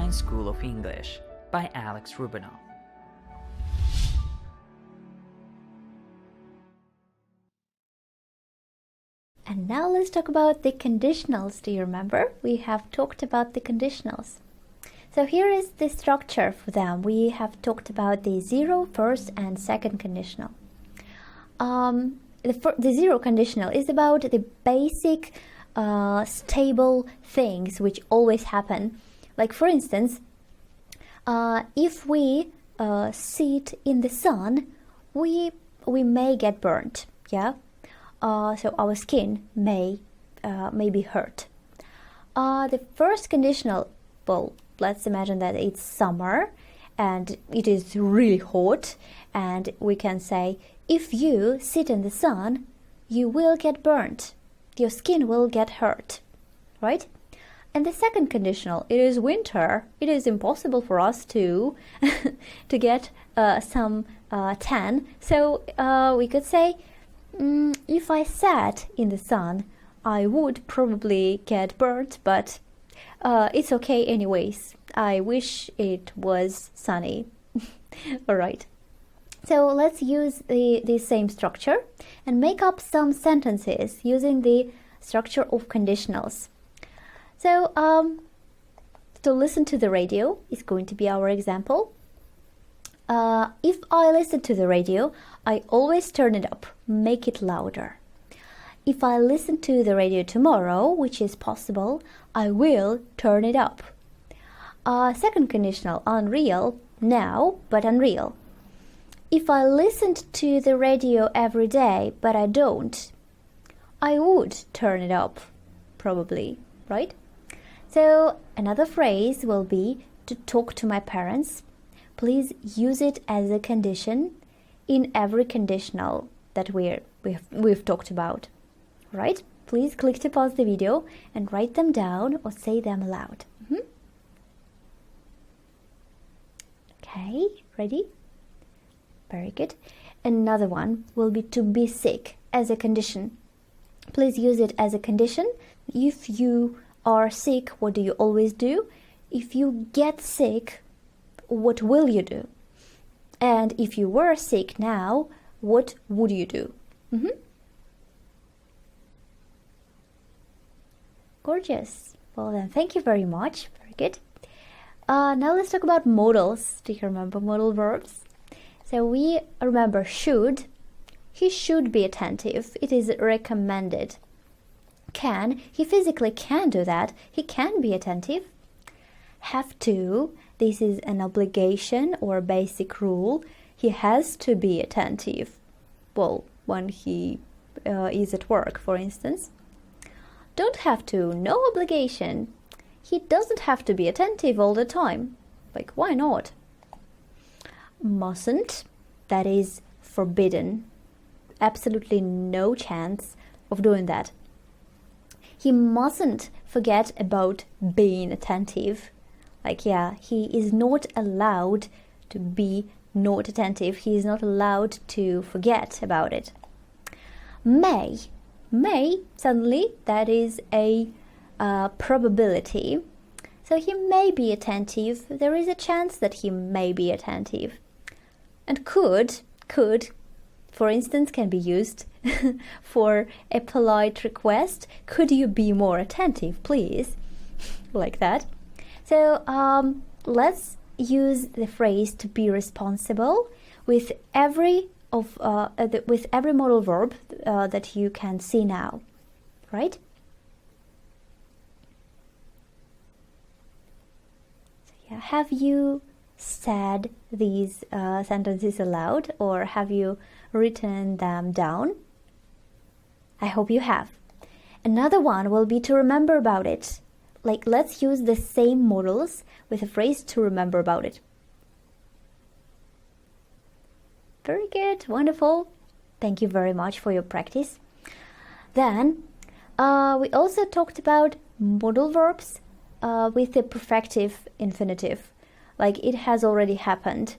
Online School of English by Alex Rubinoff. And now let's talk about the conditionals. Do you remember? We have talked about the conditionals. So here is the structure for them. We have talked about the zero, first, and second conditional. The zero conditional is about the basic stable things which always happen. Like for instance, if we sit in the sun, we may get burnt. Yeah. So our skin may be hurt. The first conditional, well, let's imagine that it's summer and it is really hot, and we can say, if you sit in the sun, you will get burnt. Your skin will get hurt, right? And the second conditional, it is winter. It is impossible for us to to get some tan. So we could say, if I sat in the sun, I would probably get burnt, but it's okay anyways. I wish it was sunny. All right. So let's use the same structure and make up some sentences using the structure of conditionals. So to listen to the radio is going to be our example. If I listen to the radio, I always turn it up, make it louder. If I listen to the radio tomorrow, which is possible, I will turn it up. Second conditional, unreal, now, but unreal. If I listened to the radio every day, but I don't, I would turn it up, probably, right? So another phrase will be to talk to my parents. Please use it as a condition in every conditional that we've talked about. Right? Please click to pause the video and write them down or say them aloud. Okay, ready? Very good. Another one will be to be sick as a condition. Please use it as a condition. If you are sick, what do you always do? If you get sick, what will you do? And if you were sick now, what would you do? Gorgeous. Well then, thank you very much. Very good. Now let's talk about modals. Do you remember modal verbs? So we remember should. He should be attentive. It is recommended. Can. He physically can do that. He can be attentive. Have to. This is an obligation or a basic rule. He has to be attentive. Well, when he is at work, for instance. Don't have to. No obligation. He doesn't have to be attentive all the time. Like, why not? Mustn't. That is forbidden. Absolutely no chance of doing that. He mustn't forget about being attentive. Like, yeah, he is not allowed to be not attentive. He is not allowed to forget about it. May. May, suddenly, that is a probability. So he may be attentive. There is a chance that he may be attentive. And could, for instance, can be used for a polite request. Could you be more attentive, please? Like that. So let's use the phrase to be responsible with every modal verb that you can see now, right? So yeah, have you said these sentences aloud, or have you written them down? I hope you have. Another one will be to remember about it. Like, let's use the same modals with a phrase to remember about it. Very good, wonderful. Thank you very much for your practice. Then, we also talked about modal verbs with the perfective infinitive. Like, it has already happened.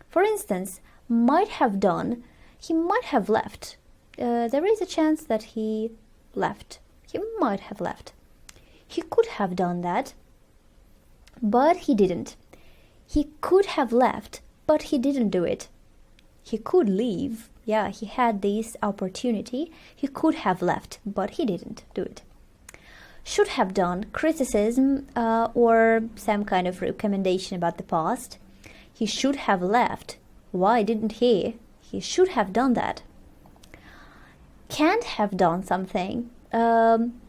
For instance, might have done, he might have left. There is a chance that he left. He might have left. He could have done that. but he didn't. He could have left, but he didn't do it. He could leave. Yeah, he had this opportunity. He could have left, but he didn't do it. Should have done, criticism or some kind of recommendation about the past. He should have left. Why didn't he? He should have done that. Can't have done something,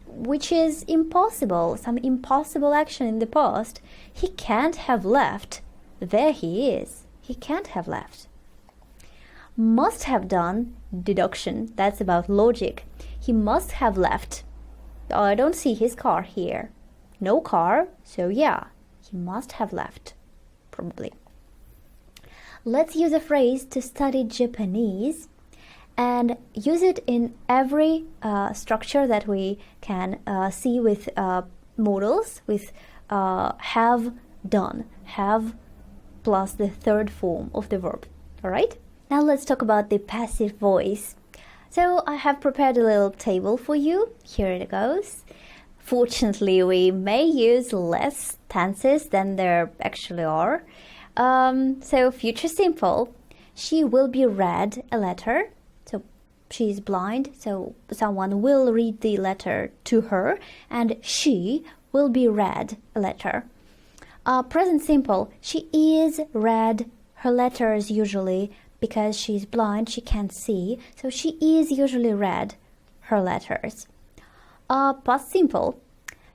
which is impossible, some impossible action in the past. He can't have left. There he is. He can't have left. Must have done, deduction. That's about logic. He must have left. I don't see his car here. No car, so yeah, he must have left, probably. Let's use a phrase to study Japanese and use it in every structure that we can see with modals, with have done, have plus the third form of the verb. All right? Now let's talk about the passive voice. So I have prepared a little table for you. Here it goes. Fortunately, we may use less tenses than there actually are. So future simple. She will be read a letter. So she is blind, so someone will read the letter to her, and she will be read a letter. Present simple. She is read her letters usually. Because she's blind, she can't see, so she is usually read her letters. Past simple.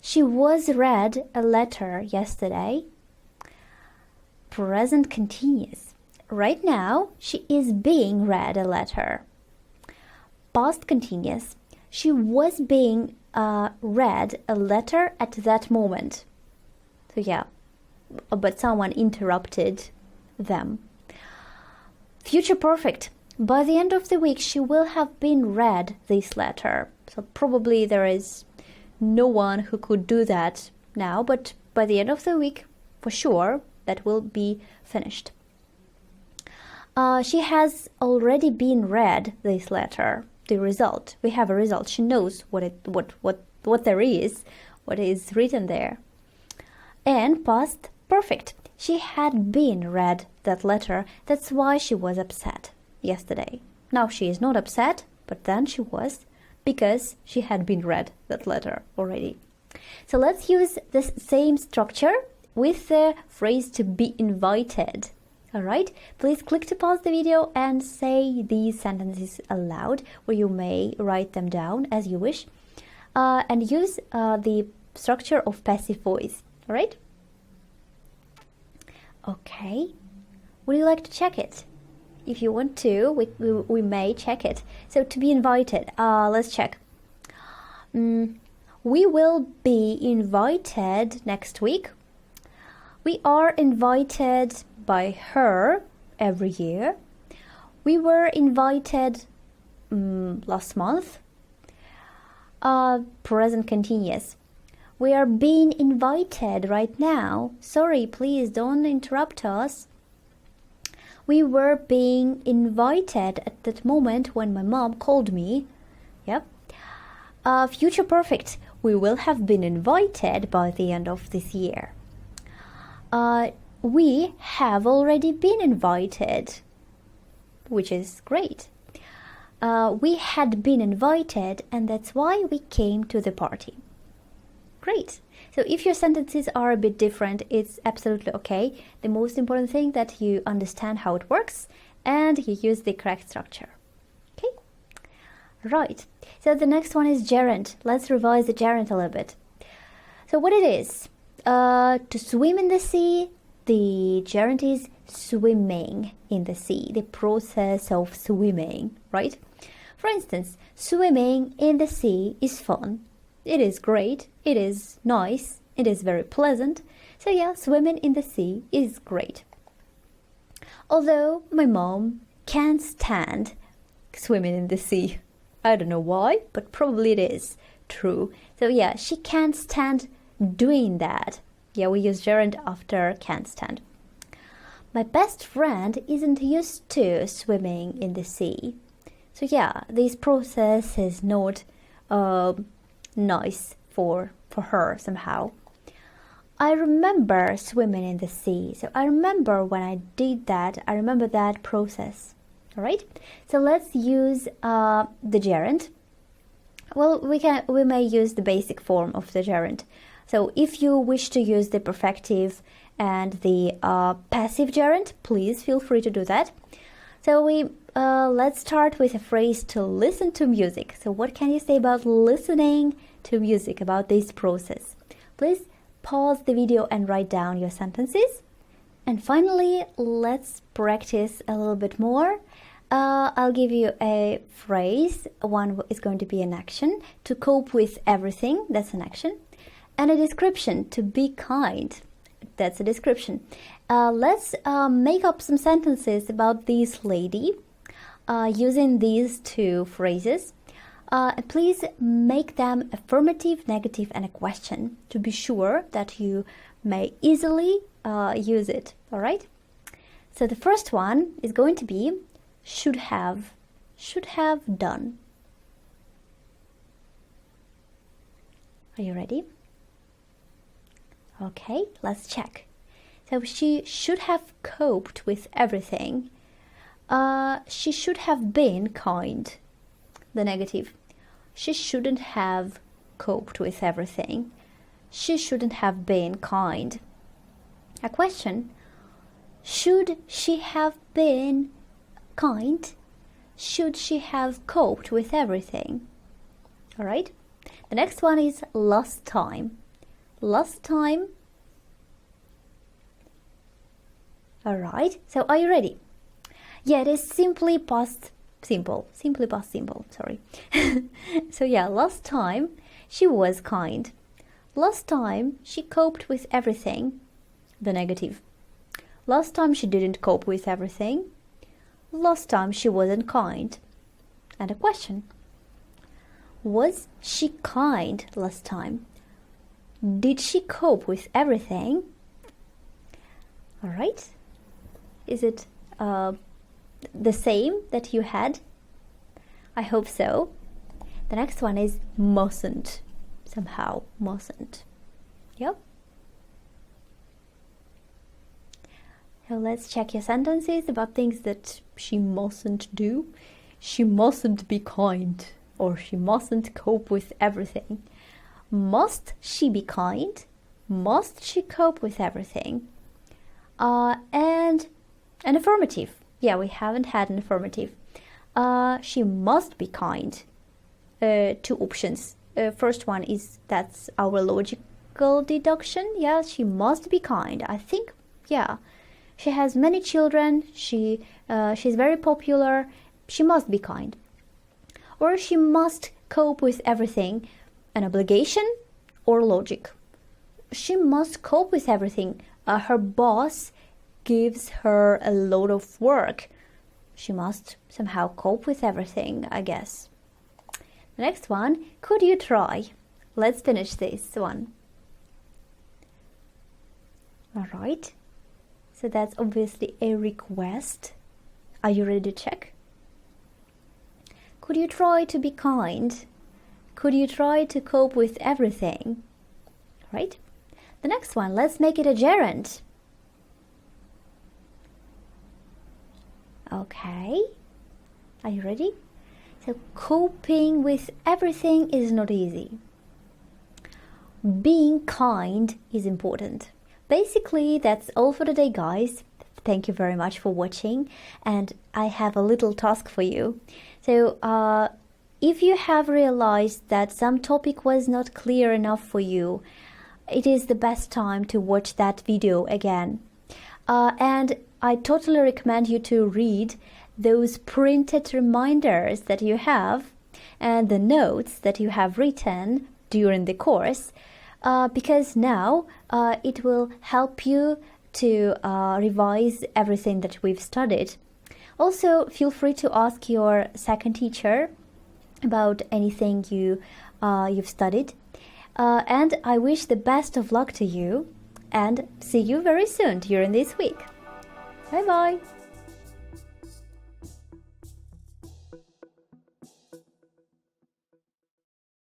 She was read a letter yesterday. Present continuous. Right now, she is being read a letter. Past continuous. She was being read a letter at that moment. So yeah, but someone interrupted them. Future perfect. By the end of the week, she will have been read this letter. So probably there is no one who could do that now, but by the end of the week, for sure, that will be finished. She has already been read this letter. The result. We have a result. She knows what there is, what is written there. And past perfect. She had been read that letter. That's why she was upset yesterday. Now she is not upset, but then she was, because she had been read that letter already. So let's use this same structure with the phrase to be invited. All right, please click to pause the video and say these sentences aloud, or you may write them down as you wish, and use the structure of passive voice. All right? Okay, would you like to check it? If you want to, we may check it. So to be invited, let's check. We will be invited next week. We are invited by her every year. We were invited last month. Present continuous. We are being invited right now. Sorry, please don't interrupt us. We were being invited at that moment when my mom called me. Yep. Future perfect. We will have been invited by the end of this year. We have already been invited, which is great. We had been invited, and that's why we came to the party. Great. So if your sentences are a bit different, it's absolutely okay. The most important thing that you understand how it works and you use the correct structure. Okay? Right. So the next one is gerund. Let's revise the gerund a little bit. So what it is, to swim in the sea, the gerund is swimming in the sea, the process of swimming, right? For instance, swimming in the sea is fun. It is great, it is nice, it is very pleasant. So yeah, swimming in the sea is great. Although my mom can't stand swimming in the sea. I don't know why, but probably it is true. So yeah, she can't stand doing that. Yeah, we use gerund after can't stand. My best friend isn't used to swimming in the sea. So yeah, this process is not nice for her somehow. I remember swimming in the sea. So I remember when I did that. I remember that process. All right. So let's use the gerund. Well, we may use the basic form of the gerund. So if you wish to use the perfective and the passive gerund, please feel free to do that. So let's start with a phrase to listen to music. So what can you say about listening to music, about this process? Please pause the video and write down your sentences. And finally, let's practice a little bit more. I'll give you a phrase. One is going to be an action. To cope with everything, that's an action. And a description, to be kind. That's a description. Let's make up some sentences about this lady using these two phrases. Please make them affirmative, negative, and a question to be sure that you may easily use it. All right? So the first one is going to be should have done. Are you ready? Okay, let's check. So she should have coped with everything. She should have been kind. The negative. She shouldn't have coped with everything. She shouldn't have been kind. A question. Should she have been kind? Should she have coped with everything? All right. The next one is last time. Last time. All right. So are you ready? Yeah, it is simply past simple. Simply past simple. Sorry. So yeah, last time she was kind. Last time she coped with everything. The negative. Last time she didn't cope with everything. Last time she wasn't kind. And a question. Was she kind last time? Did she cope with everything? All right. Is it the same that you had? I hope so. The next one is mustn't. Somehow, mustn't. Yep. So let's check your sentences about things that she mustn't do. She mustn't be kind, or she mustn't cope with everything. Must she be kind? Must she cope with everything? And an affirmative. Yeah, we haven't had an affirmative. She must be kind. Two options. First one is that's our logical deduction. Yeah, she must be kind. I think, yeah. She has many children. She's very popular. She must be kind. Or she must cope with everything. An obligation or logic. She must cope with everything. Her boss gives her a load of work. She must somehow cope with everything, I guess. The next one, could you try? Let's finish this one. All right. So that's obviously a request. Are you ready to check? Could you try to be kind? Could you try to cope with everything? Right? The next one, let's make it a gerund. Okay. Are you ready? So coping with everything is not easy. Being kind is important. Basically, that's all for today, guys. Thank you very much for watching, and I have a little task for you. So, if you have realized that some topic was not clear enough for you, it is the best time to watch that video again. And I totally recommend you to read those printed reminders that you have and the notes that you have written during the course. Because now it will help you to revise everything that we've studied. Also, feel free to ask your second teacher about anything you've studied. And I wish the best of luck to you, and see you very soon during this week. Bye bye!